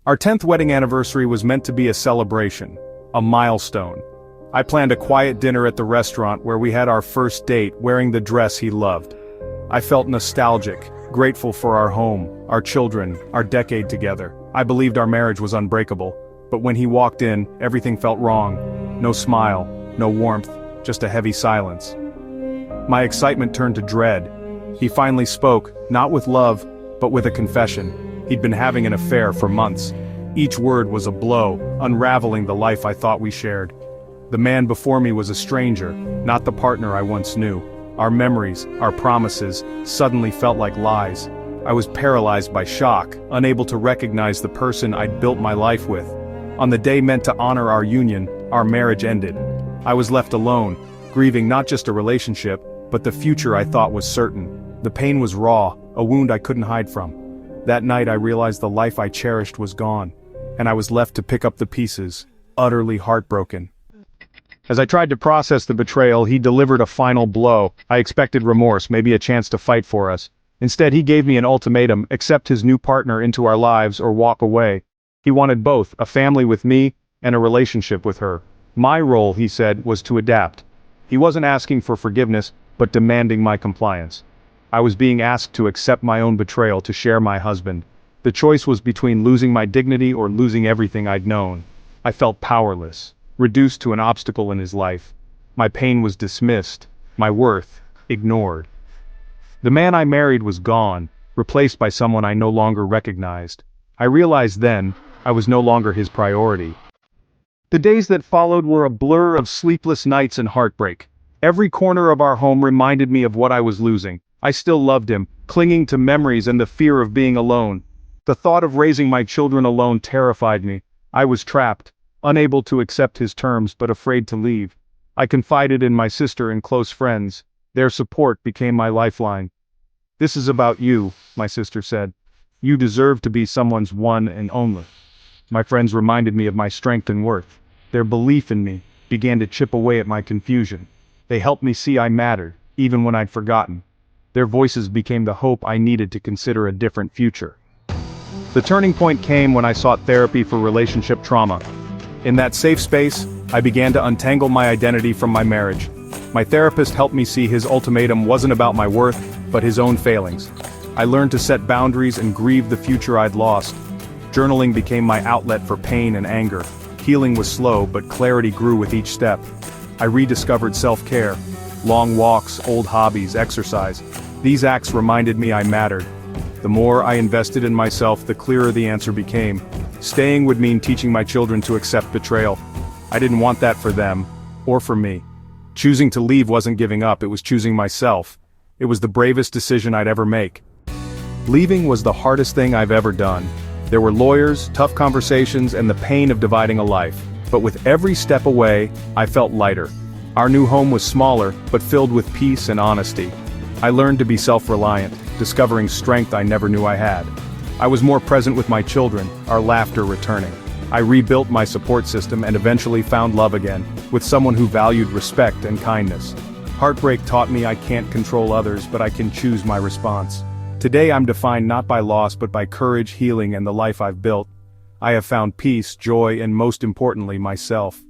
Our 10th wedding anniversary was meant to be a celebration, a milestone. I planned a quiet dinner at the restaurant where we had our first date wearing the dress he loved. I felt nostalgic, grateful for our home, our children, our decade together. I believed our marriage was unbreakable, but when he walked in, everything felt wrong. No smile, no warmth, just a heavy silence. My excitement turned to dread. He finally spoke, not with love, but with a confession. He'd been having an affair for months. Each word was a blow, unraveling the life I thought we shared. The man before me was a stranger, not the partner I once knew. Our memories, our promises, suddenly felt like lies. I was paralyzed by shock, unable to recognize the person I'd built my life with. On the day meant to honor our union, our marriage ended. I was left alone, grieving not just a relationship, but the future I thought was certain. The pain was raw, a wound I couldn't hide from. That night I realized the life I cherished was gone, and I was left to pick up the pieces, utterly heartbroken. As I tried to process the betrayal, he delivered a final blow. I expected remorse, maybe a chance to fight for us. Instead, he gave me an ultimatum: accept his new partner into our lives or walk away. He wanted both, a family with me, and a relationship with her. My role, he said, was to adapt. He wasn't asking for forgiveness, but demanding my compliance. I was being asked to accept my own betrayal to share my husband. The choice was between losing my dignity or losing everything I'd known. I felt powerless, reduced to an obstacle in his life. My pain was dismissed, my worth ignored. The man I married was gone, replaced by someone I no longer recognized. I realized then, I was no longer his priority. The days that followed were a blur of sleepless nights and heartbreak. Every corner of our home reminded me of what I was losing. I still loved him, clinging to memories and the fear of being alone. The thought of raising my children alone terrified me. I was trapped, unable to accept his terms but afraid to leave. I confided in my sister and close friends. Their support became my lifeline. "This is about you," my sister said. "You deserve to be someone's one and only." My friends reminded me of my strength and worth. Their belief in me began to chip away at my confusion. They helped me see I mattered, even when I'd forgotten. Their voices became the hope I needed to consider a different future. The turning point came when I sought therapy for relationship trauma. In that safe space, I began to untangle my identity from my marriage. My therapist helped me see his ultimatum wasn't about my worth, but his own failings. I learned to set boundaries and grieve the future I'd lost. Journaling became my outlet for pain and anger. Healing was slow, but clarity grew with each step. I rediscovered self-care. Long walks, old hobbies, exercise. These acts reminded me I mattered. The more I invested in myself, the clearer the answer became. Staying would mean teaching my children to accept betrayal. I didn't want that for them, or for me. Choosing to leave wasn't giving up, it was choosing myself. It was the bravest decision I'd ever make. Leaving was the hardest thing I've ever done. There were lawyers, tough conversations, and the pain of dividing a life. But with every step away, I felt lighter. Our new home was smaller, but filled with peace and honesty. I learned to be self-reliant, discovering strength I never knew I had. I was more present with my children, our laughter returning. I rebuilt my support system and eventually found love again, with someone who valued respect and kindness. Heartbreak taught me I can't control others, but I can choose my response. Today I'm defined not by loss but by courage, healing, and the life I've built. I have found peace, joy, and most importantly, myself.